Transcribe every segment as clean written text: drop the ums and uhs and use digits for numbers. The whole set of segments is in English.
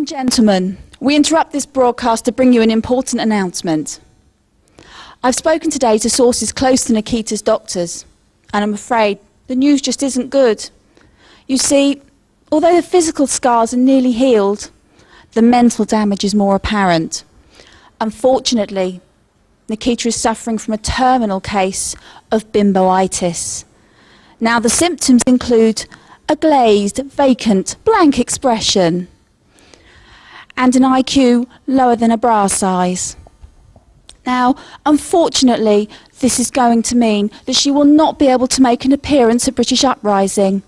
and gentlemen, we interrupt this broadcast to bring you an important announcement. I've spoken today to sources close to Nikita's doctors, and I'm afraid the news just isn't good. You see, although the physical scars are nearly healed, the mental damage is more apparent. Unfortunately, Nikita is suffering from a terminal case of bimboitis. Now, the symptoms include a glazed, vacant, blank expression and an IQ lower than a bra size. Now, unfortunately, this is going to mean that she will not be able to make an appearance at British Uprising.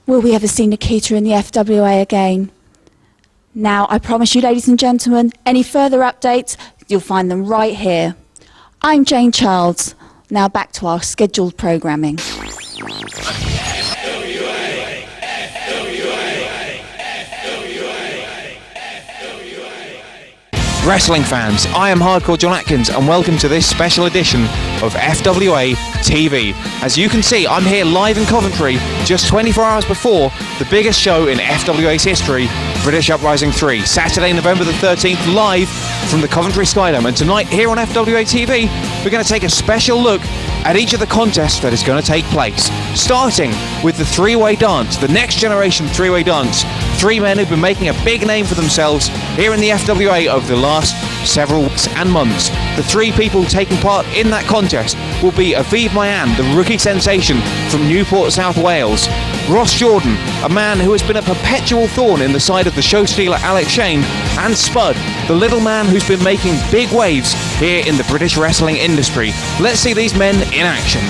Will we ever see Nikita in the FWA again? Now, I promise you, ladies and gentlemen, any further updates, you'll find them right here. I'm Jane Childs. Now back to our scheduled programming. Wrestling fans, I am Hardcore John Atkins and welcome to this special edition of FWA TV. As you can see, I'm here live in Coventry just 24 hours before the biggest show in FWA's history, British Uprising III, Saturday, November the 13th, live from the Coventry Skydome. And tonight here on FWA TV, we're going to take a special look at each of the contests that is going to take place, starting with the three-way dance, the next generation three-way dance. Three men who've been making a big name for themselves here in the FWA over the last several weeks and months. The three people taking part in that contest will be Aviv Mayan, the rookie sensation from Newport, South Wales, Ross Jordan, a man who has been a perpetual thorn in the side of the show stealer Alex Shane, and Spud, the little man who's been making big waves here in the British wrestling industry. Let's see these men in action.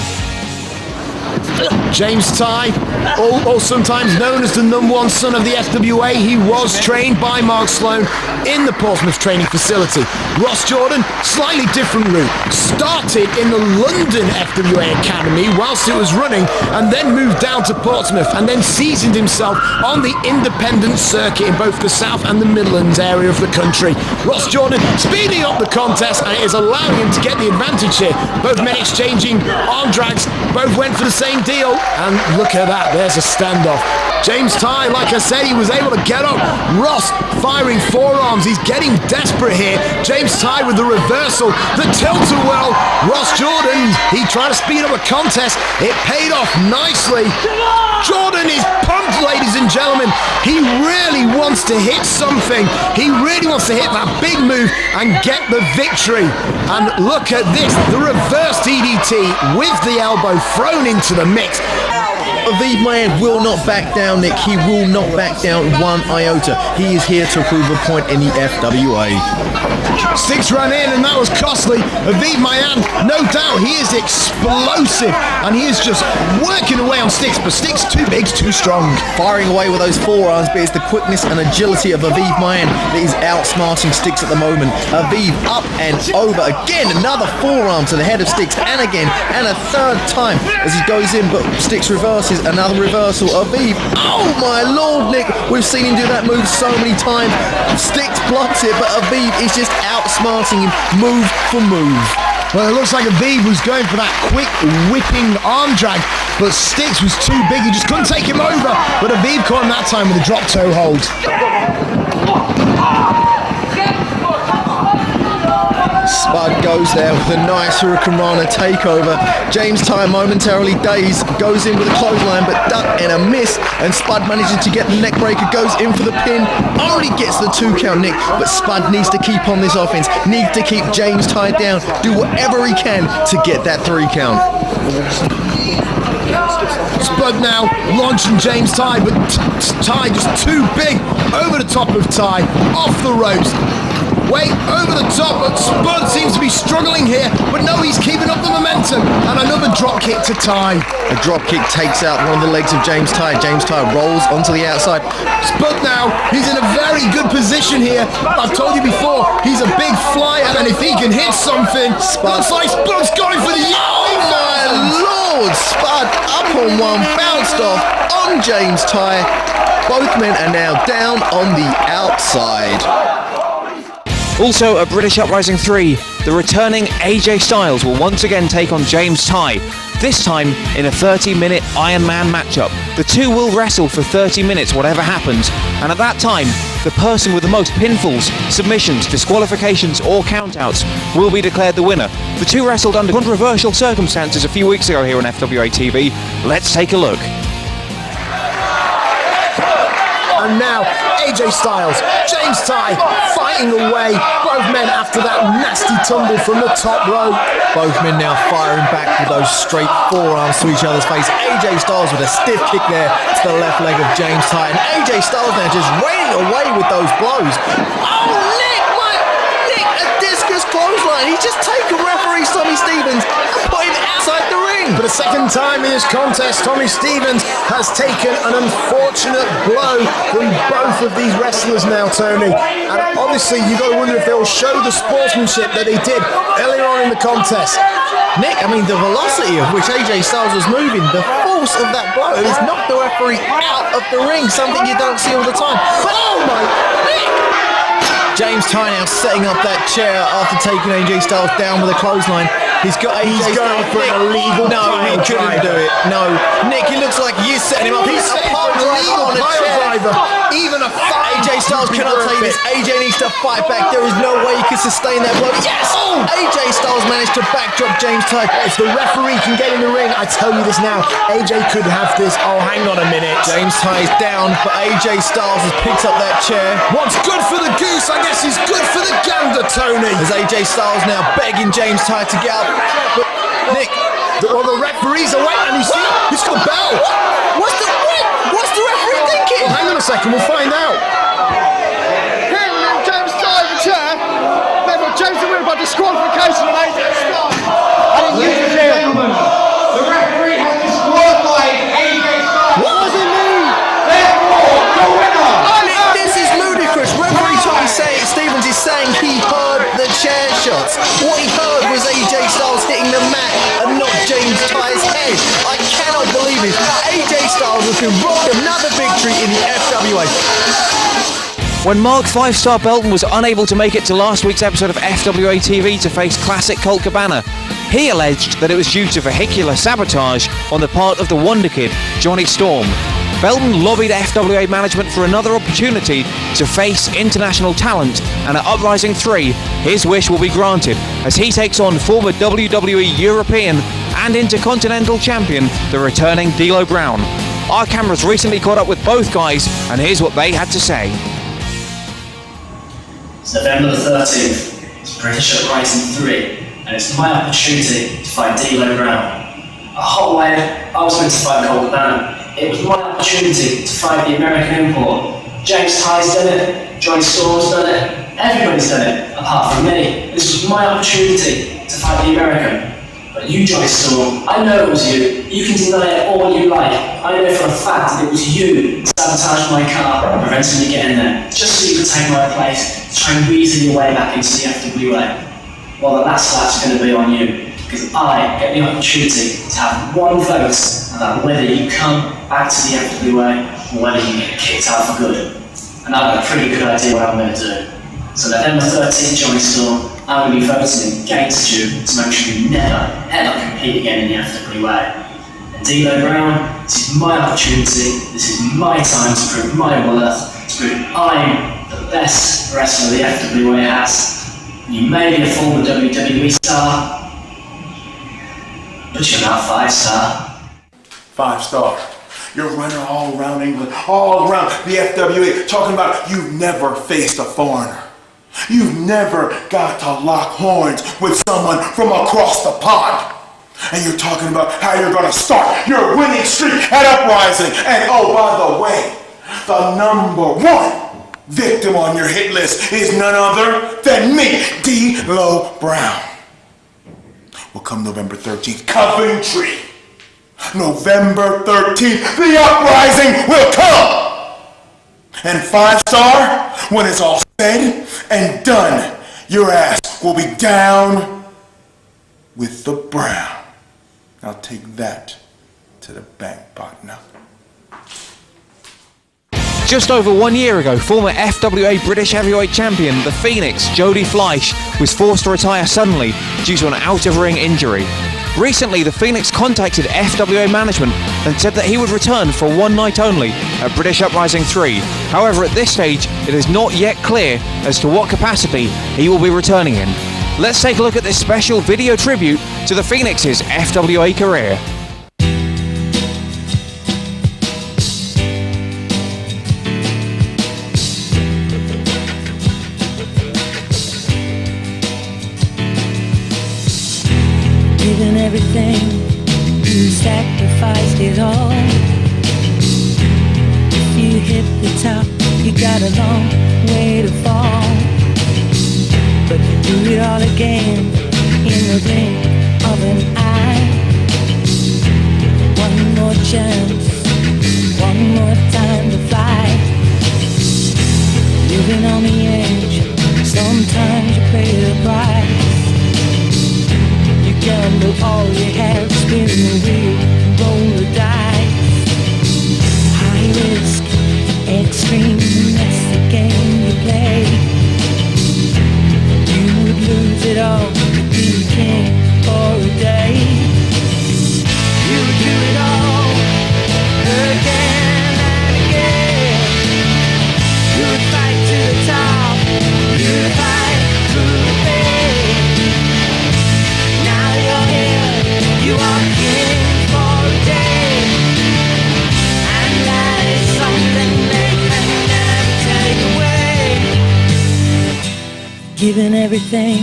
James Tye, or sometimes known as the #1 son of the FWA, he was trained by Mark Sloan in the Portsmouth training facility. Ross Jordan, slightly different route, started in the London FWA Academy whilst it was running and then moved down to Portsmouth and then seasoned himself on the independent circuit in both the South and the Midlands area of the country. Ross Jordan speeding up the contest, and it is allowing him to get the advantage here. Both men exchanging arm drags, both went for the same deal, and look at that, there's a standoff. James Tye, like I said, he was able to get up. Ross firing forearms, he's getting desperate here. James Tye with the reversal, the tilt-a-whirl. Ross Jordan, he tried to speed up a contest, it paid off nicely. Jordan is pumped, ladies and gentlemen. He really wants to hit something. He really wants to hit that big move and get the victory. And look at this, the reverse DDT with the elbow thrown into the mix. Aviv Mayan will not back down, Nick. He will not back down one iota. He is here to prove a point in the FWA. Six ran in and that was costly. Aviv Mayan, no doubt, he is explosive and he is just working away on Sticks, but Sticks too big, too strong. Firing away with those forearms, but it's the quickness and agility of Aviv Mayan that is outsmarting Sticks at the moment. Aviv up and over again, another forearm to the head of Sticks, and again, and a third time as he goes in, but Sticks reverses, another reversal. Aviv, oh my lord, Nick, we've seen him do that move so many times. Sticks blocks it, but Aviv is just outsmarting him move for move. Well, it looks like Aviv was going for that quick whipping arm drag, but Sticks was too big, he just couldn't take him over, but Aviv caught him that time with a drop toe hold. Spud goes there with a nice Hurricane Rana takeover. James Tye momentarily dazed, goes in with a clothesline, but duck and a miss, and Spud manages to get the neck breaker, goes in for the pin, already gets the 2 count, Nick, but Spud needs to keep on this offense, needs to keep James Tye down, do whatever he can to get that 3 count. Spud now launching James Tye, but Tye just too big, over the top of Tye, off the ropes. Wait, over the top, but Spud seems to be struggling here, but no, he's keeping up the momentum, and another drop kick to Tye. A drop kick takes out one of the legs of James Tye. James Tye rolls onto the outside. Spud now, he's in a very good position here. I've told you before, he's a big flyer, and if he can hit something, looks like Spud's going for the... Oh my lord! Spud up on one, bounced off on James Tye. Both men are now down on the outside. Also at British Uprising 3, the returning AJ Styles will once again take on James Ty, this time in a 30-minute Iron Man matchup. The two will wrestle for 30 minutes whatever happens, and at that time, the person with the most pinfalls, submissions, disqualifications or countouts will be declared the winner. The two wrestled under controversial circumstances a few weeks ago here on FWA TV. Let's take a look. And now, AJ Styles, James Ty, fighting away. Both men after that nasty tumble from the top rope. Both men now firing back with those straight forearms to each other's face. AJ Styles with a stiff kick there to the left leg of James Ty. And AJ Styles now just raining away with those blows. Oh, Nick, a discus clothesline. He's just taken referee Tommy Stevens and put him outside the ring. For the second time in this contest, Tommy Stevens has taken an unfortunate blow from both of these wrestlers now, Tony. And obviously, you've got to wonder if they'll show the sportsmanship that they did earlier on in the contest. Nick, I mean, the velocity of which AJ Styles was moving, the force of that blow has knocked the referee out of the ring, something you don't see all the time. But oh my, Nick! James Ty now setting up that chair after taking AJ Styles down with a clothesline. He's got AJ He's going for an illegal No, he couldn't do it. No. Nick, it looks like you're setting him up. He's setting up an illegal pile driver. Even a AJ Styles cannot take this. AJ needs to fight back. There is no way he can sustain that blow. Yes! Oh! AJ Styles managed to backdrop James Ty. If the referee can get in the ring, I tell you this now, AJ could have this. Oh, hang on a minute. James Ty is down, but AJ Styles has picked up that chair. What's good for the goose, I guess, is good for the gander, Tony. As AJ Styles now begging James Ty to get up. But Nick, the referees are waiting. He's got a bell. What's the referee thinking? Well, hang on a second, we'll find out. James Ty the chair. Therefore, James the winner by disqualification and AJ Styles. Ladies and gentlemen, the referee has disqualified AJ Styles. What does it mean? Therefore, the winner. Nick, this is ludicrous. Referee Tommy Stevens is saying he heard the chair shots. What he heard was AJ Styles hitting the mat and not James Ty's head. I cannot believe it. AJ Styles has been robbed another victory in the FWA. When Mark 5-Star Belton was unable to make it to last week's episode of FWA TV to face classic Colt Cabana, he alleged that it was due to vehicular sabotage on the part of the Wonder Kid, Johnny Storm. Belton lobbied FWA management for another opportunity to face international talent, and at Uprising 3, his wish will be granted as he takes on former WWE European and Intercontinental Champion, the returning D'Lo Brown. Our cameras recently caught up with both guys, and here's what they had to say. It's November the 13th, it's British Uprising 3, and it's my opportunity to fight D'Lo Brown. A whole way, I was meant to fight Colt Cabana. It was my opportunity to fight the American import. James Ty's done it, Johnny Storm's done it, everybody's done it, apart from me. This was my opportunity to fight the American. But you, Johnny Storm, I know it was you. You can deny it all you like. I know for a fact that it was you that sabotaged my car, preventing me getting there, just so you could take my place, to try and weasel your way back into the FWA. Well, the last lap's going to be on you, because I get the opportunity to have one vote about whether you come back to the FWA or whether you get kicked out for good. And I've got a pretty good idea what I'm going to do. So November 13th, Johnny Storm, I'm going to be voting against you to make sure you never, ever compete again in the FWA. And D'Lo Brown, this is my opportunity, this is my time to prove my worth, to prove I'm the best wrestler the FWA has. You may be a former WWE star, but you're not 5-star. 5-star. You're running all around England, all around the FWA, talking about you've never faced a foreigner. You've never got to lock horns with someone from across the pond. And you're talking about how you're going to start your winning streak at Uprising. And oh, by the way, the #1 victim on your hit list is none other than me, D'Lo Brown. Will come November 13th, Coventry. November 13th, the Uprising will come! And 5-star, when it's all said and done, your ass will be down with the Brown. I'll take that to the bank, partner. Just over 1 year ago, former FWA British Heavyweight Champion, the Phoenix, Jody Fleisch, was forced to retire suddenly due to an out-of-ring injury. Recently, the Phoenix contacted FWA management and said that he would return for one night only at British Uprising 3. However, at this stage, it is not yet clear as to what capacity he will be returning in. Let's take a look at this special video tribute to the Phoenix's FWA career. Given everything, you sacrificed it all. If you hit the top, you got a long way to fall. But you do it all again in the blink of an eye. One more chance, one more time to fly. Living on the edge, sometimes you pay the price. Gamble all you have, spin the wheel, roll the dice. High risk, extreme, that's the game you play. You would lose it all to be king for a day. You would do it all again and again. You would fight to the top, you would fight through the pain. You are king for a day, and that is something they can never take away. Given everything,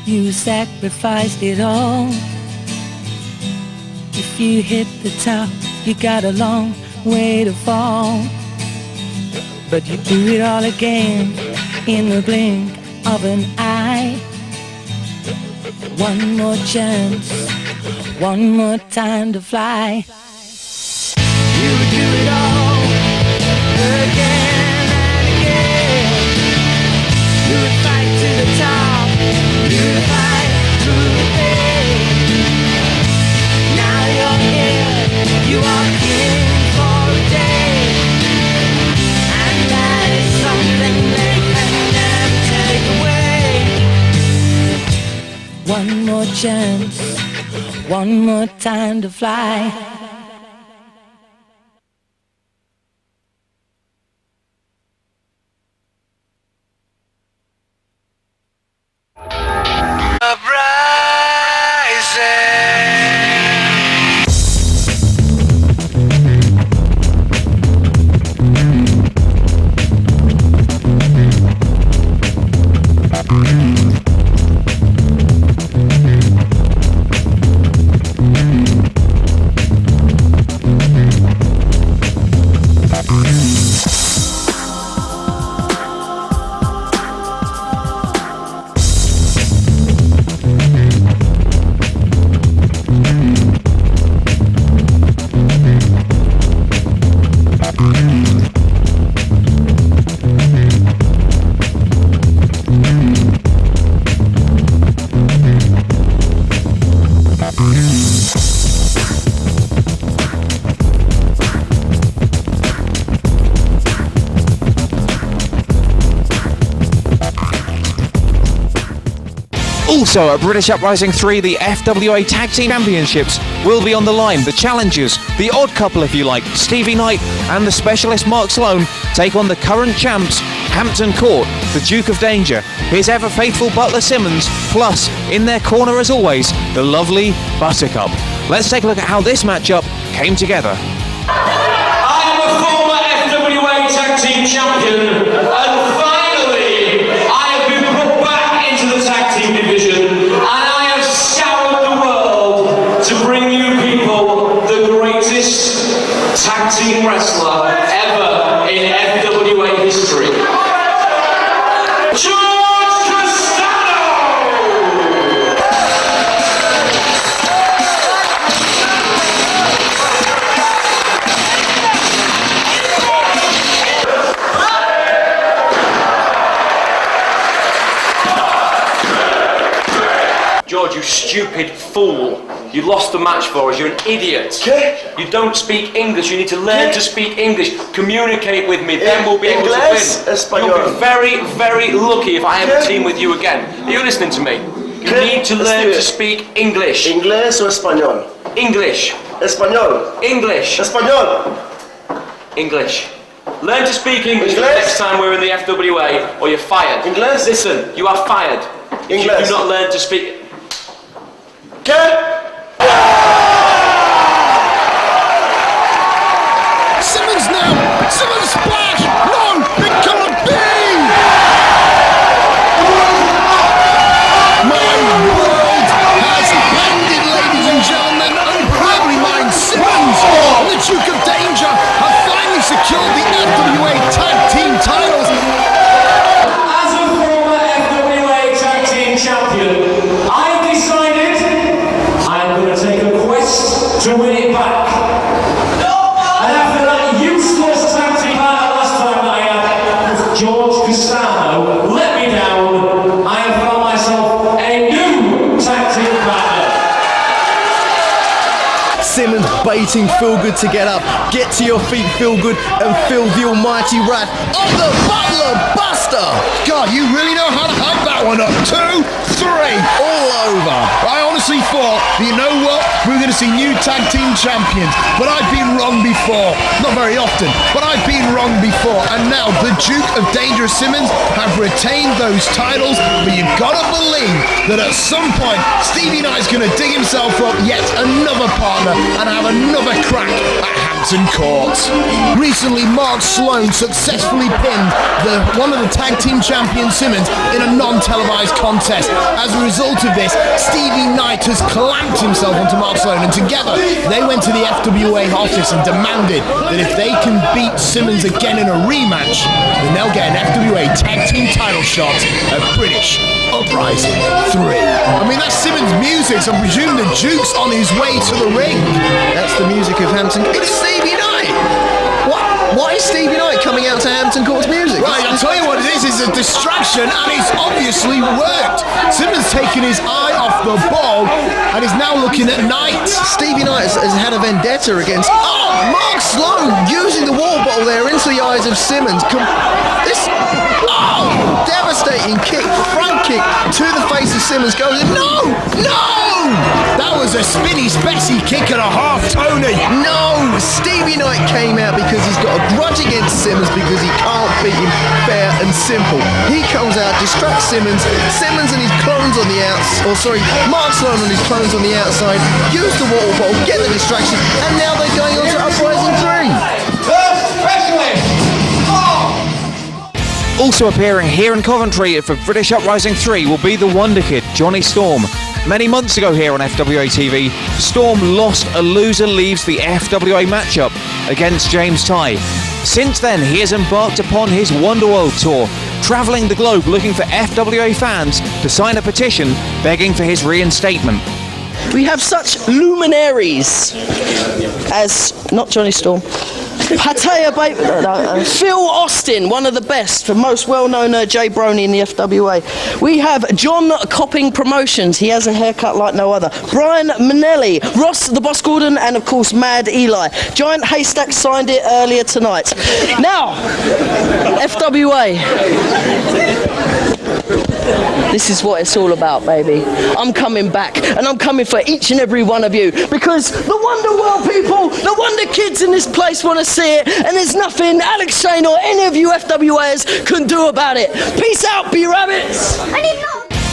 you sacrificed it all. If you hit the top, you got a long way to fall. But you do it all again in the blink of an eye. One more chance, one more time to fly. You would do it all again and again. You would fight to the top, you would fight through the pain. Now you're here, you are king for a day, and that is something they can never take away. One more chance, one more time to fly. Also at British Uprising 3, the FWA Tag Team Championships will be on the line. The challengers, the odd couple if you like, Stevie Knight and the specialist Mark Sloan, take on the current champs, Hampton Court, the Duke of Danger, his ever faithful Butler Simmons, plus, in their corner as always, the lovely Buttercup. Let's take a look at how this matchup came together. I am a former FWA Tag Team Champion, and finally, I have been put back into the Tag Team division, and I have scoured the world to bring you people the greatest Tag Team wrestler ever in FWA history. George, you stupid fool. You lost the match for us. You're an idiot. You don't speak English. You need to learn to speak English. Communicate with me. Then we'll be able to win. You'll be very, very lucky if I have a team with you again. Are you listening to me? You need to learn to speak English. ¿Inglés o español? English. Español. English. Español. English. Learn to speak English the next time we're in the FWA or you're fired. English. Listen, you are fired. If you do not learn to speak... Simmons now! Simmons splash! No! It can't be! My world has ended, ladies and gentlemen. Unproudly mine, Simmons and the Duke of Danger have finally secured the FWA Tag Team titles. As a former FWA Tag Team Champion, I've decided I'm going to take a quest to win it back. And after that useless tag team battle last time that I had with George Castano let me down, I have found myself a new tag team partner. Simmons baiting Feelgood to get up. Get to your feet, Feelgood, and feel the almighty wrath of the Butler Buster! God, you really know how to hype that one up. 2, 3, all over. I honestly thought, you know what? We're going to see new tag team champions. But I've been wrong before. Not very often, but I've been wrong before. And now the Duke of Dangerous Simmons have retained those titles. But you've got to believe that at some point, Stevie Knight's going to dig himself up yet another partner and have another crack at Hampton Court. Recently, Mark Sloan successfully pinned one of the tag team champion Simmons in a non-televised contest. As a result of this, Stevie Knight has clamped himself onto Mark Sloan, and together they went to the FWA office and demanded that if they can beat Simmons again in a rematch, then they'll get an FWA tag team title shot at British Uprising 3. I mean, that's Simmons' music, so I presume the Duke's on his way to the ring. That's the music of Hampton. It's Stevie Knight! Why is Stevie Knight coming out to Hampton Court's music? Right, I'll tell you what it is. It's a distraction, and it's obviously worked. Simmons taken his eye off the ball, and is now looking at Knight. Stevie Knight has had a vendetta against... Oh, Mark Sloan using the water bottle there into the eyes of Simmons. Devastating kick, front kick to the face of Simmons. Goes in. No! That was a spinny spessy kick and a half, Tony. No! Stevie Knight came out because he's got a grudge against Simmons because he can't beat him fair and simple. He comes out, distracts Simmons. Simmons and his clones on the outside, Mark Sloan and his clones on the outside, use the water bottle, get the distraction, and now they're going on to Uprising 3. Also appearing here in Coventry for British Uprising 3 will be the Wonder Kid, Johnny Storm. Many months ago here on FWA TV, Storm lost a loser leaves the FWA matchup against James Ty. Since then, he has embarked upon his Wonderworld tour, travelling the globe looking for FWA fans to sign a petition begging for his reinstatement. We have such luminaries as, not Johnny Storm, Phil Austin, one of the best, the most well-known Jay Brony in the FWA. We have John Copping Promotions, he has a haircut like no other. Brian Manelli, Ross the Boss Gordon, and of course Mad Eli. Giant Haystack signed it earlier tonight. Now, FWA. This is what it's all about, baby. I'm coming back, and I'm coming for each and every one of you, because the Wonderworld people, the Wonder Kids in this place want to see it, and there's nothing Alex Shane or any of you FWAs can do about it. Peace out, B-Rabbits!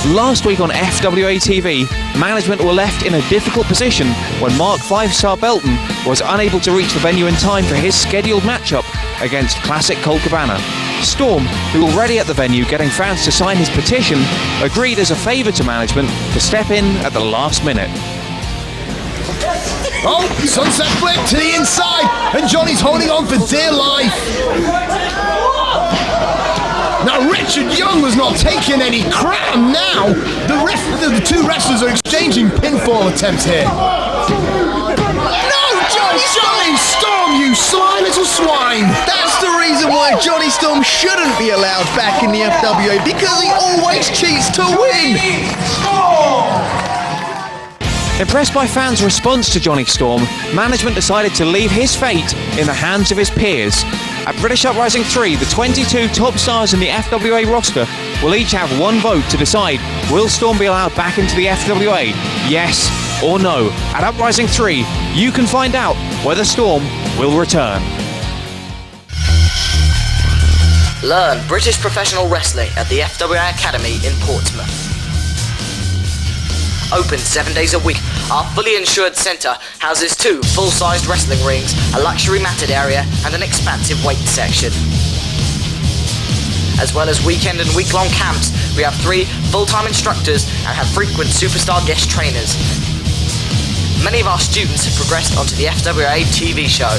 Last week on FWA TV, management were left in a difficult position when Mark 5-Star Belton was unable to reach the venue in time for his scheduled matchup against Classic Colt Cabana. Storm, who already at the venue getting fans to sign his petition, agreed as a favour to management to step in at the last minute. Oh, sunset flip to the inside, and Johnny's holding on for dear life. Now Richard Young was not taking any crap. Now the two wrestlers are exchanging pinfall attempts here. No, Johnny Storm, you sly little swine! That's the reason why Johnny Storm shouldn't be allowed back in the FWA, because he always cheats to win. Impressed by fans' response to Johnny Storm, management decided to leave his fate in the hands of his peers. At British Uprising 3, the 22 top stars in the FWA roster will each have one vote to decide, will Storm be allowed back into the FWA? Yes or no? At Uprising 3, you can find out whether Storm will return. Learn British professional wrestling at the FWA Academy in Portsmouth. Open 7 days a week, our fully insured centre houses 2 full-sized wrestling rings, a luxury matted area and an expansive weight section. As well as weekend and week-long camps, we have 3 full-time instructors and have frequent superstar guest trainers. Many of our students have progressed onto the FWA TV show.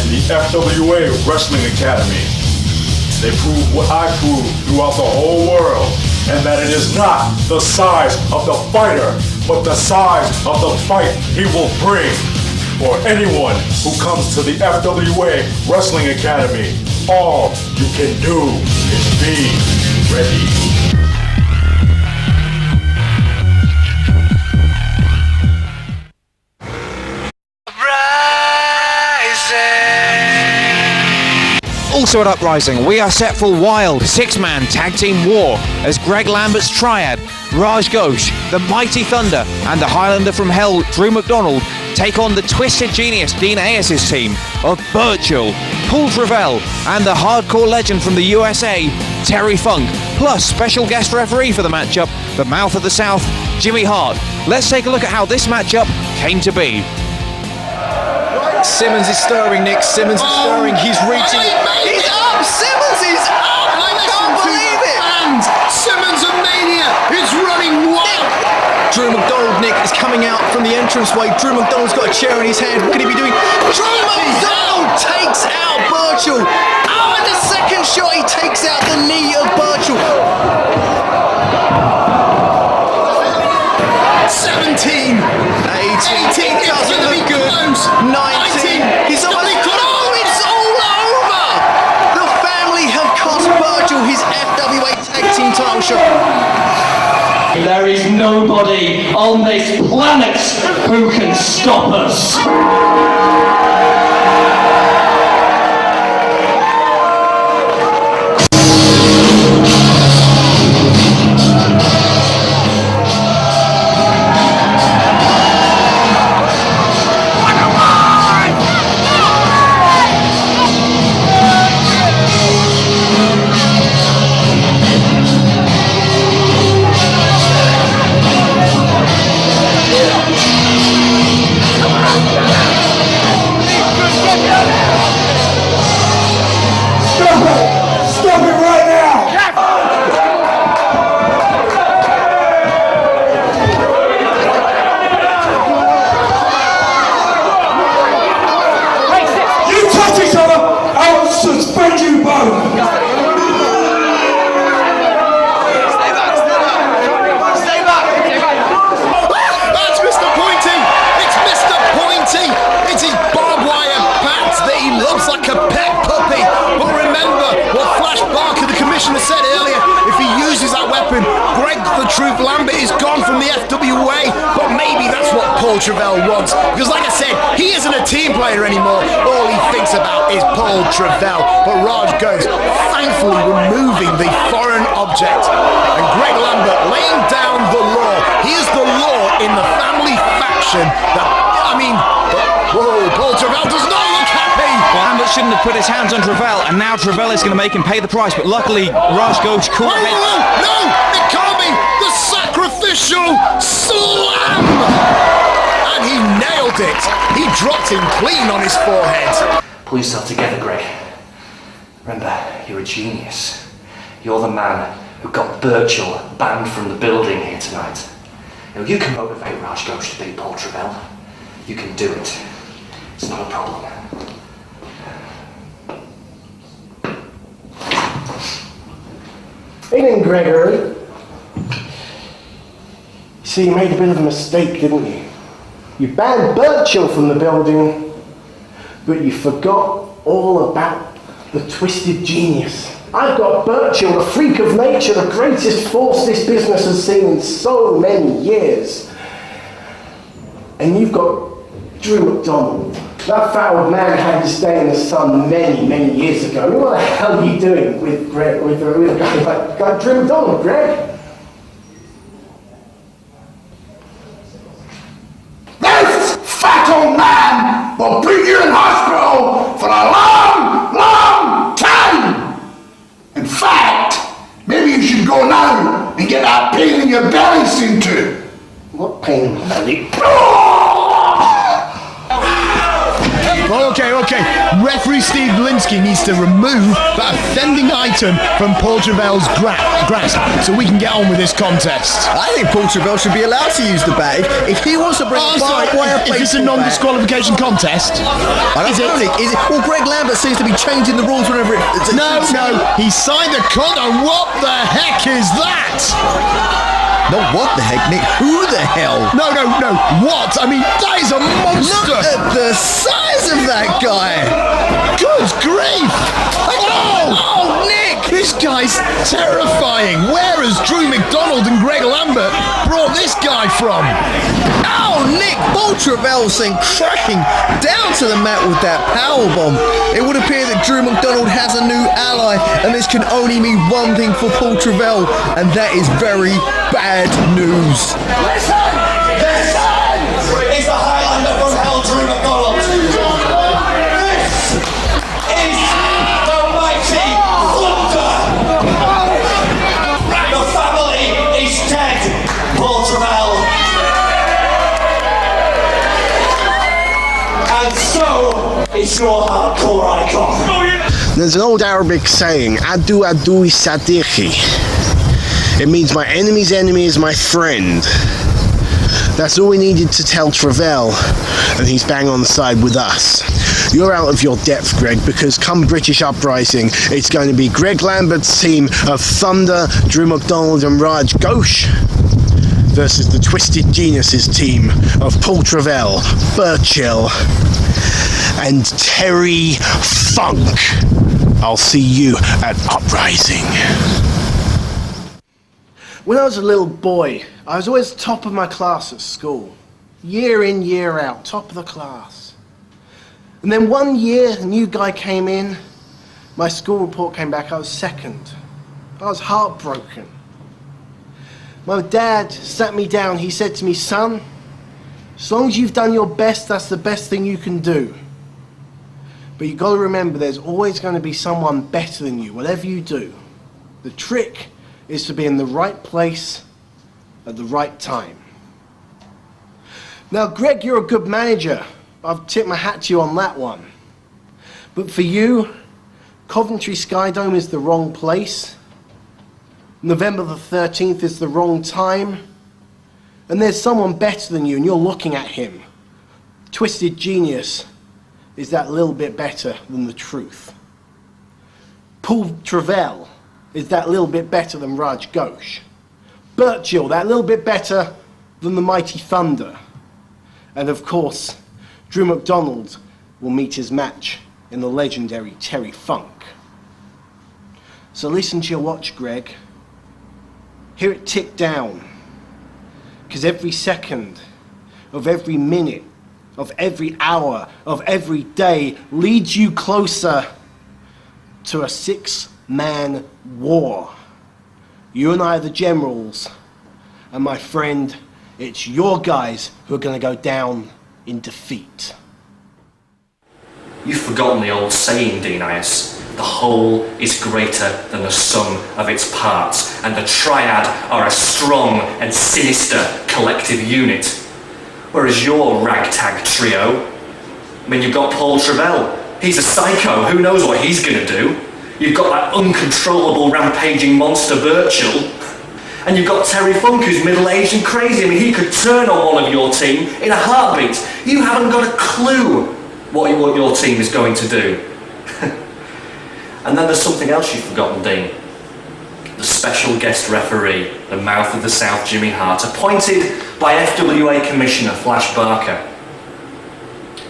In the FWA Wrestling Academy, they prove what I prove throughout the whole world, and that it is not the size of the fighter, but the size of the fight he will bring. For anyone who comes to the FWA Wrestling Academy, all you can do is be ready. Also at Uprising, we are set for wild 6-man tag team war as Greg Lambert's Triad, Raj Ghosh, the Mighty Thunder, and the Highlander from Hell, Drew McDonald, take on the Twisted Genius Dean Ayers' team of Birchall, Paul Travell, and the hardcore legend from the USA, Terry Funk, plus special guest referee for the matchup, the Mouth of the South, Jimmy Hart. Let's take a look at how this matchup came to be. Simmons is stirring, Nick. Simmons is stirring. He's reaching. He's up! Simmons is up! I can't believe it! And Simmons of Mania is running wild! Drew McDonald, Nick, is coming out from the entranceway. Drew McDonald's got a chair in his hand. What could he be doing? Drew McDonald takes out Birchall. Oh, and the second shot, he takes out the knee of Birchall. 17, 18, 18 doesn't look good. Close. 19, he's almost... Oh, it's all over! The family have cost Birchall his FWA Tag Team title shot. There is nobody on this planet who can stop us. Paul Travell wants, because like I said, he isn't a team player anymore. All he thinks about is Paul Travell. But Raj Ghosh thankfully removing the foreign object, and Greg Lambert laying down the law. He is the law in the family faction. Whoa, Paul Travell does not look happy. Well, Lambert shouldn't have put his hands on Travell, and now Travell is going to make him pay the price. But luckily, Raj Ghosh caught him. No, it can't be the sacrificial slam. And he nailed it. He dropped him clean on his forehead. Pull yourself together, Greg. Remember, you're a genius. You're the man who got Birchall banned from the building here tonight. Now, you can motivate Raj Ghosh to beat Paul Travell. You can do it. It's not a problem. Evening, Gregory. See, you made a bit of a mistake, didn't you? You banned Birchall from the building, but you forgot all about the Twisted Genius. I've got Burchill, the freak of nature, the greatest force this business has seen in so many years. And you've got Drew McDonald. That fat old man had his day in the sun many, many years ago. What the hell are you doing with Greg, with a guy like Drew McDonald, Greg? This fat old man will bring you in hospital for a long, long time. In fact, maybe you should go now and get that pain in your belly seen to. What pain in my belly? Okay. Referee Steve Linsky needs to remove that offending item from Paul Travell's grasp so we can get on with this contest. I think Paul Travell should be allowed to use the bag. If he wants to bring a barbed wire Is this a non-disqualification contest? I don't know. Is it? Well, Greg Lambert seems to be changing the rules whenever it's... No. He signed the contract. What the heck is that? No, what the heck, Nick? Who the hell? No. What? I mean, that is a monster. Look at the size of that guy. Good grief. Oh, Nick. This guy's terrifying. Where has Drew McDonald and Greg Lambert brought this guy from? Oh, Nick. Paul Travell sent crashing down to the mat with that powerbomb. It would appear that Drew McDonald has a new ally, and this can only mean one thing for Paul Travell, and that is very bad news. Listen! It's the Highlander from hell, Drew McDonald. This is the mighty Thunder. The family is dead, Paul Travell. And so is your hardcore icon. There's an old Arabic saying, Adu Adu Sadiqi. It means my enemy's enemy is my friend. That's all we needed to tell Travell, and he's bang on the side with us. You're out of your depth, Greg, because come British Uprising, it's going to be Greg Lambert's team of Thunder, Drew McDonald and Raj Ghosh versus the Twisted Geniuses team of Paul Travell, Burchill and Terry Funk. I'll see you at Uprising. When I was a little boy, I was always top of my class at school. Year in, year out, top of the class. And then one year, a new guy came in. My school report came back, I was second. I was heartbroken. My dad sat me down, he said to me, son, as long as you've done your best, that's the best thing you can do. But you've got to remember, there's always going to be someone better than you, whatever you do. The trick is to be in the right place at the right time. Now, Greg, you're a good manager. I've tipped my hat to you on that one. But for you, Coventry Skydome is the wrong place. November the 13th is the wrong time. And there's someone better than you, and you're looking at him. Twisted Genius is that little bit better than the truth. Paul Travell is that little bit better than Raj Ghosh. Burchill, that little bit better than the mighty Thunder. And of course, Drew McDonald will meet his match in the legendary Terry Funk. So listen to your watch, Greg. Hear it tick down. Because every second of every minute, of every hour, of every day leads you closer to a 6-man war. You and I are the generals, and my friend, it's your guys who are going to go down in defeat. You've forgotten the old saying, Denius. The whole is greater than the sum of its parts, and the triad are a strong and sinister collective unit. Whereas your ragtag trio, I mean, you've got Paul Travell. He's a psycho, who knows what he's going to do? You've got that uncontrollable rampaging monster Burchill, and you've got Terry Funk, who's middle-aged and crazy. I mean, he could turn on one of your team in a heartbeat. You haven't got a clue what your team is going to do. And then there's something else you've forgotten, Dean. The special guest referee, the mouth of the South, Jimmy Hart, appointed by FWA Commissioner Flash Barker.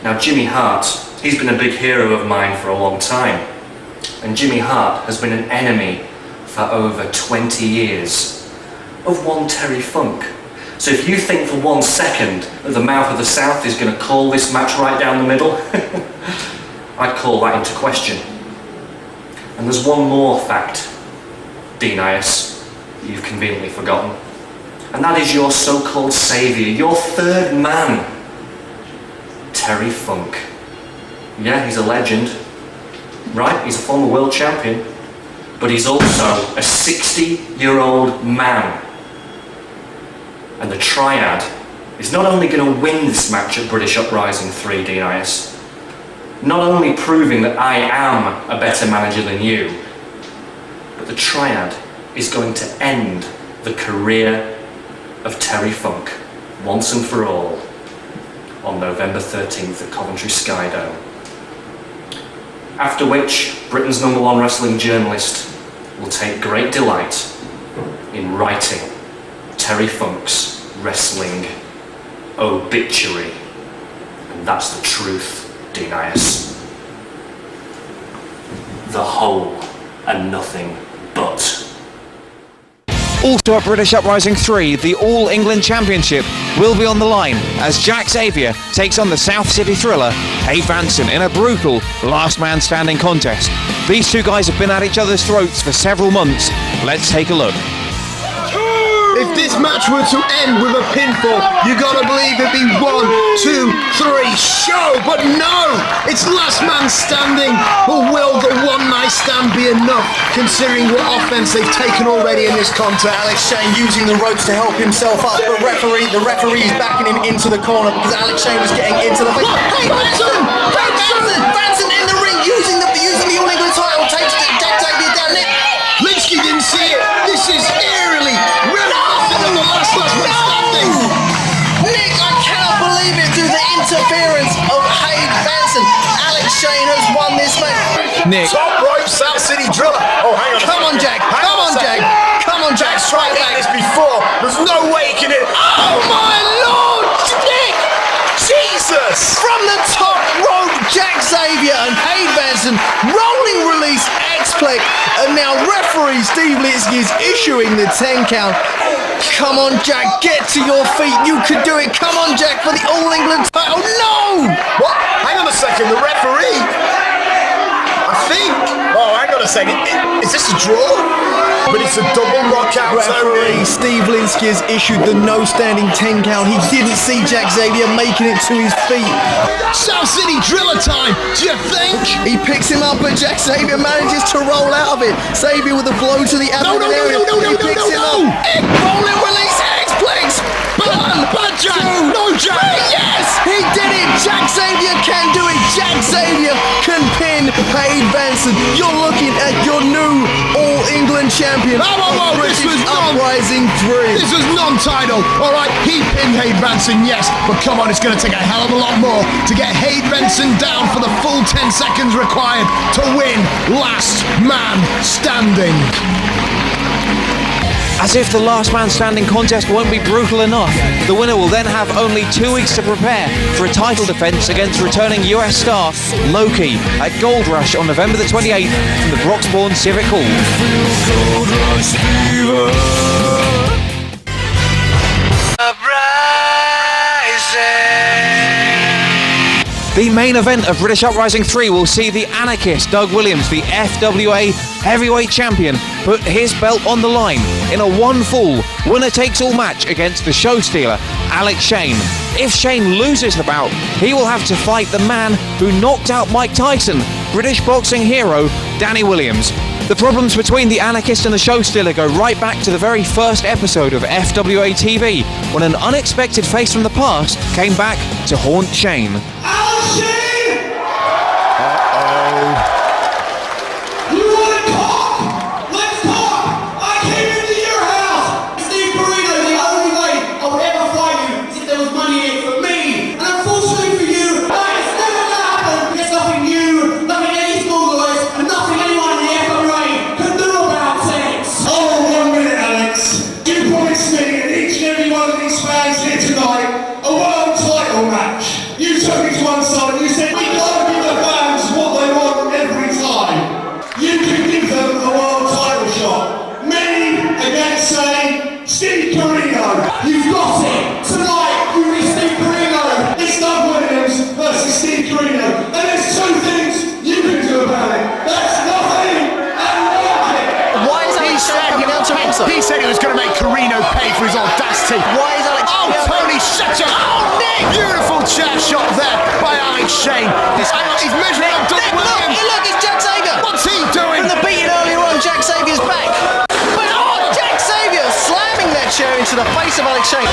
Now, Jimmy Hart, he's been a big hero of mine for a long time. and Jimmy Hart has been an enemy for over 20 years of one Terry Funk. So if you think for 1 second that the Mouth of the South is going to call this match right down the middle, I'd call that into question. And there's one more fact, Dean-ias, that you've conveniently forgotten. And that is your so-called saviour, your third man, Terry Funk. Yeah, he's a legend, right? He's a former world champion, but he's also a 60-year-old man. And the Triad is not only going to win this match at British Uprising 3, Dean-ias, not only proving that I am a better manager than you, but the Triad is going to end the career of Terry Funk once and for all on November 13th at Coventry Skydome. After which, Britain's #1 wrestling journalist will take great delight in writing Terry Funk's wrestling obituary. And that's the truth, Dean-ias. The whole and nothing but. Also at British Uprising 3, the All England Championship will be on the line as Jack Xavier takes on the South City Thriller, Abe Vanson, in a brutal last man standing contest. These two guys have been at each other's throats for several months. Let's take a look. If this match were to end with a pinfall, you gotta believe it'd be 1, 2, 3, show! But no! It's last man standing. But will the one night stand be enough, considering what offense they've taken already in this contest? Alex Shane using the ropes to help himself up, but the referee is backing him into the corner because Alex Shane was getting into the face. Hey, Vanson in the ring using the All England title, takes Jack Xavier down there. Linsky didn't see it. This is eerily reminiscent of the last man standing. Nick, I cannot believe it through the interference of Abe Vanson. Alex Shane has won this match. Nick. Top rope, South City Driller. Oh, hang on. Come on, Jack. Come on, Jack. Come on, Jack. Jack's tried this before. There's no way he can hit. Oh my Lord, Nick! Jesus! From the top rope, Jack Xavier and Abe Vanson rolling release X-Plex, and now referee Steve Linsky is issuing the 10 count. Come on, Jack, get to your feet. You could do it. Come on, Jack, for the All England title. No! What? Hang on a second. The referee? I think. Oh, hang on a second. Is this a draw? But it's a double knockout. Referee Steve Linsky has issued the no standing 10 count. He didn't see Jack Xavier making it to his feet. South City Driller time, do you think? He picks him up, but Jack Xavier manages to roll out of it. Xavier with a blow to the abdomen area. No! Rolling release X-Plex. But Jack! No, Jack! Yes! He did it! Jack Xavier can do it! Jack Xavier can pin Abe Vanson. You're looking at your new All England champion. Oh, this was Uprising 3. This was non-title. All right, he pinned Abe Vanson, yes, but come on, it's going to take a hell of a lot more to get Abe Vanson down for the full 10 seconds required to win Last Man Standing. As if the last man standing contest won't be brutal enough, the winner will then have only 2 weeks to prepare for a title defense against returning US star Loki at Gold Rush on November the 28th from the Broxbourne Civic Hall. The main event of British Uprising 3 will see the anarchist Doug Williams, the FWA heavyweight champion, put his belt on the line in a one-fall, winner-takes-all match against the show stealer, Alex Shane. If Shane loses the bout, he will have to fight the man who knocked out Mike Tyson, British boxing hero Danny Williams. The problems between the anarchist and the show stealer go right back to the very first episode of FWA TV, when an unexpected face from the past came back to haunt Shane. You took me to one side and you said shot. Me against, say, Steve Carino. You've got it. Tonight, you meet Steve Carino. It's Doug Williams versus Steve Carino. And there's two things you can do about it. That's nothing and nothing. Why is Alex coming out to answer? He said he was going to make Carino pay for his audacity. Why is Alex? Oh, Tony, shut up! Oh, Nick! Beautiful chair shot there by Alex Shane. He's measuring up Doug Williams. Look, it's Jack Xavier. What's he doing? From the beating earlier on, Jack Xavier's back. But Jack Xavier slamming that chair into the face of Alex Shane.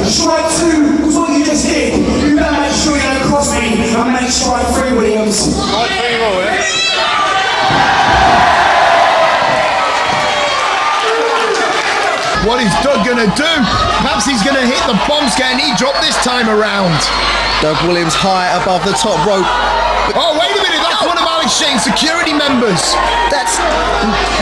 Strike two was what you just did. You better make sure you don't cross me and make strike three, Williams. Strike three, What is Doug gonna do? Perhaps he's gonna hit the bomb scare and he dropped this time around. Doug Williams high above the top rope. Oh, wait a minute, that's one of Alex Shane's security members.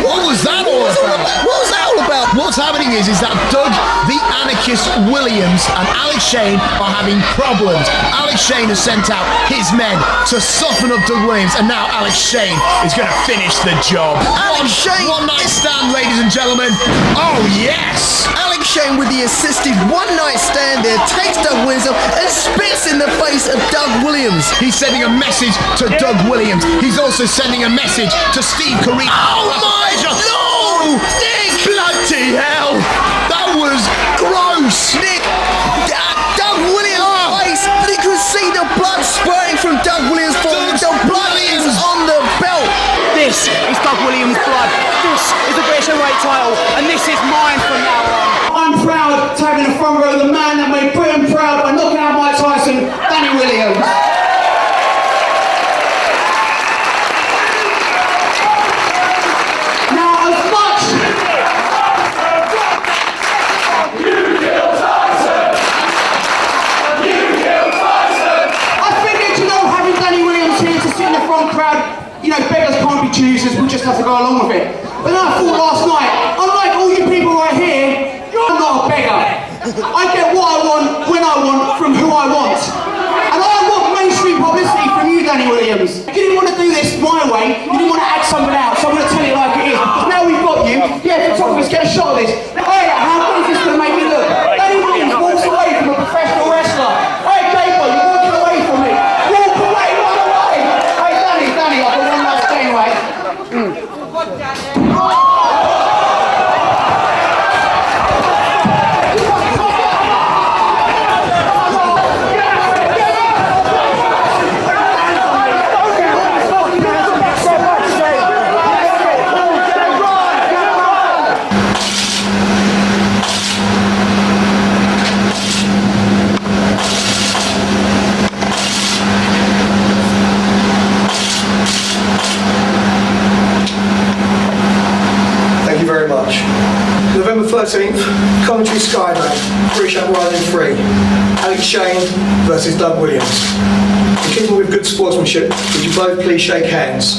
What was that all about? What was that all about? What's happening is that Doug, the anarchist Williams, and Alex Shane are having problems. Alex Shane has sent out his men to soften up Doug Williams, and now Alex Shane is going to finish the job. One night stand, ladies and gentlemen. Oh, yes! Alex Shane with the assisted one night stand there takes Doug Williams up and spits in the face of Doug Williams. He's sending a message to Doug Williams. He's also sending a message to Steve Carino. Oh my God! No! Nick! Bloody hell! That was gross! Nick! Doug Williams' face! You could see the blood spurting from Doug Williams' forehead. The blood is on the belt. This is Doug Williams' blood. This is the British Heavyweight title, and this is mine from now on. I'm proud to have in the front row the man that made Britain proud by knocking out Mike Tyson, Danny Williams. Now, as much... You killed Tyson! You killed Tyson! I figured, you know, having Danny Williams here to sit in the front crowd, you know, beggars can't be choosers, we'll just have to go along with it. But then I thought last night, unlike all you people right here, I'm not a beggar. I get what I want, when I want, from who I want. And I want mainstream publicity from you, Danny Williams. You didn't want to do this my way, you didn't want to add something out, so I'm going to tell you like it is. Because now we've got you, yeah, photographers get a shot of this. Hey, how good is this going to make me look? Danny Williams walks away from a professional wrestler. Hey, Jacob, you're walking away from me. Walk away, run away. Hey, Danny, I've got one last thing, right? Thank you very much. November 13th, Coventry Skydome, British Uprising III. Alex Shane versus Doug Williams. In keeping with good sportsmanship, would you both please shake hands?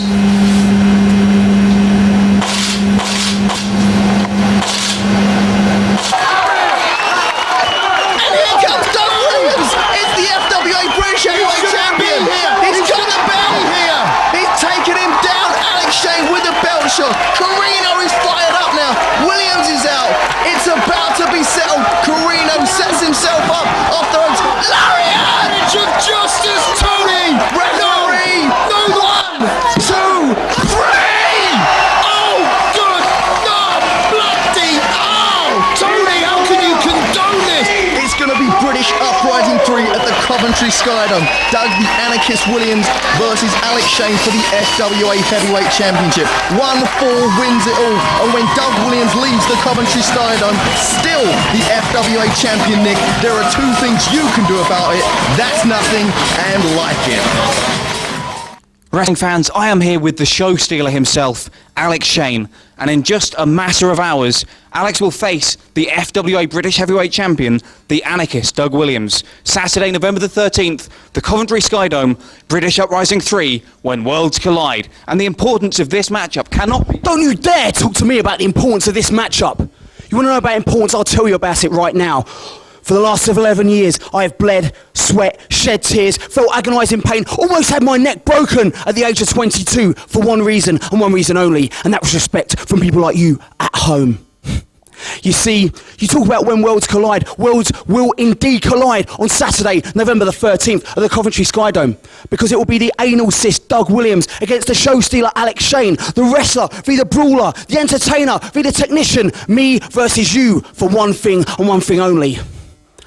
And here comes Doug Williams! It's the FWA British Heavyweight Champion! He's got the belt here! He's taken him down! Alex Shane with the belt shot! Carino is fired up now! Williams is out! It's about to be settled! Carino sets himself up off the ropes! Lariat! Edge of justice, Tony! Referee! No! 1, 2, 3! Oh, good! No! Bloody! Oh! Tony, how can you condone this? It's going to be British Uprising 3 at the Coventry Skydome. Doug the Anarchist Williams versus Alex Shane for the FWA Heavyweight Championship. 1-4 wins it all. And when Doug Williams leaves the Coventry Skydome, still the FWA champion, Nick, there are two things you can do about it. That's nothing and like it. Wrestling fans, I am here with the show stealer himself, Alex Shane, and in just a matter of hours, Alex will face the FWA British Heavyweight Champion, the anarchist Doug Williams, Saturday, November the 13th, the Coventry Skydome, British Uprising III, when worlds collide. And the importance of this matchup cannot be... Don't you dare talk to me about the importance of this matchup. You want to know about importance? I'll tell you about it right now. For the last 11 years, I have bled, sweat, shed tears, felt agonising pain, almost had my neck broken at the age of 22 for one reason and one reason only, and that was respect from people like you at home. You see, you talk about when worlds collide. Worlds will indeed collide on Saturday, November the 13th at the Coventry Skydome, because it will be the anal cyst Doug Williams against the show stealer Alex Shane, the wrestler v the brawler, the entertainer v the technician, me versus you for one thing and one thing only.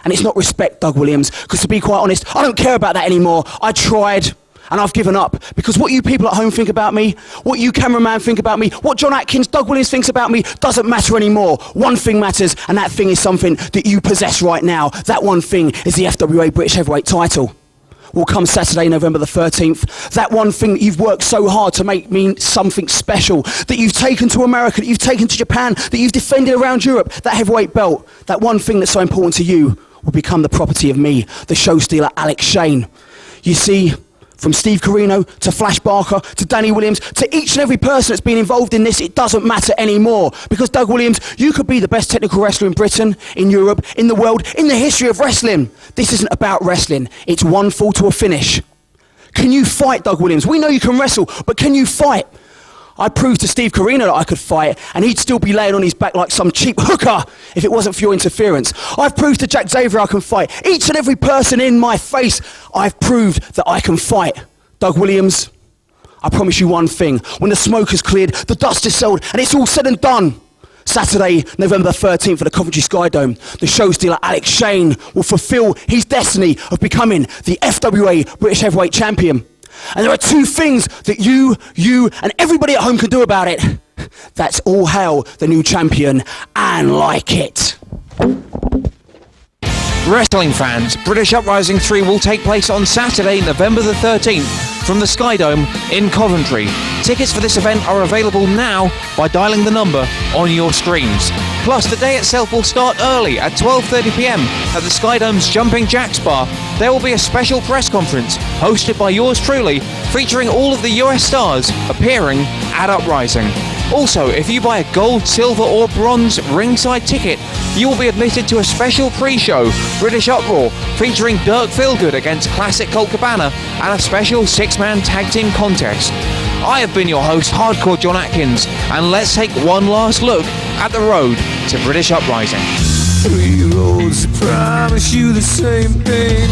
And it's not respect, Doug Williams, because to be quite honest, I don't care about that anymore. I tried, and I've given up. Because what you people at home think about me, what you cameraman think about me, what John Atkins, Doug Williams thinks about me, doesn't matter anymore. One thing matters, and that thing is something that you possess right now. That one thing is the FWA British Heavyweight title. Will come Saturday, November the 13th. That one thing that you've worked so hard to make mean something special, that you've taken to America, that you've taken to Japan, that you've defended around Europe, that heavyweight belt, that one thing that's so important to you will become the property of me, the show stealer Alex Shane. You see, from Steve Corino to Flash Barker to Danny Williams to each and every person that's been involved in this, it doesn't matter anymore. Because Doug Williams, you could be the best technical wrestler in Britain, in Europe, in the world, in the history of wrestling. This isn't about wrestling. It's one fall to a finish. Can you fight, Doug Williams? We know you can wrestle, but can you fight? I proved to Steve Corino that I could fight, and he'd still be laying on his back like some cheap hooker if it wasn't for your interference. I've proved to Jack Xavier I can fight. Each and every person in my face, I've proved that I can fight. Doug Williams, I promise you one thing. When the smoke has cleared, the dust is settled, and it's all said and done, Saturday, November the 13th at the Coventry Skydome, the show stealer Alex Shane will fulfil his destiny of becoming the FWA British Heavyweight Champion. And there are two things that you, and everybody at home can do about it. That's all hail the new champion and like it. Wrestling fans, British Uprising III will take place on Saturday, November the 13th from the Skydome in Coventry. Tickets for this event are available now by dialing the number on your screens. Plus, the day itself will start early at 12:30 p.m. at the Skydome's Jumping Jacks Bar. There will be a special press conference hosted by yours truly, featuring all of the US stars appearing at Uprising. Also, if you buy a gold, silver or bronze ringside ticket, you will be admitted to a special pre-show, British Uproar, featuring Dirk Feelgood against Classic Colt Cabana and a special six-man tag team contest. I have been your host, Hardcore John Atkins, and let's take one last look at the road to British Uprising. 3 roads that promise you the same thing.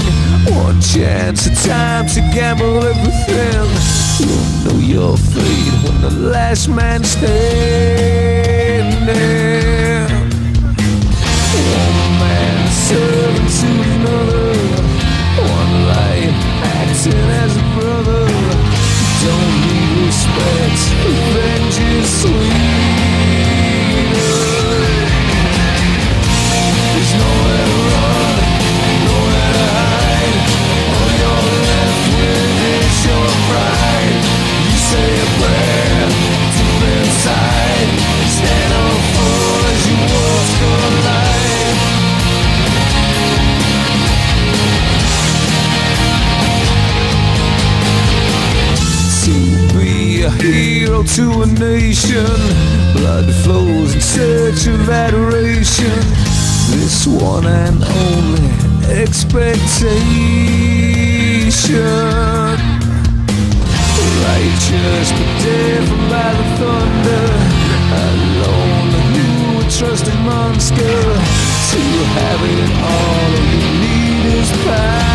One chance, a time to gamble everything. You'll know your fate when the last man standing. One man serving to another. One life acting as a brother. Don't need respect, revenge is sweet. There's nowhere to run, nowhere to hide. All you're left with is your pride. You say a prayer deep inside. Stand up for as your worlds collide. To be a hero to a nation, blood flows in search of adoration. This one and only expectation. Righteous but driven by the thunder. Alone who would trust a monster. To have it all you need is power.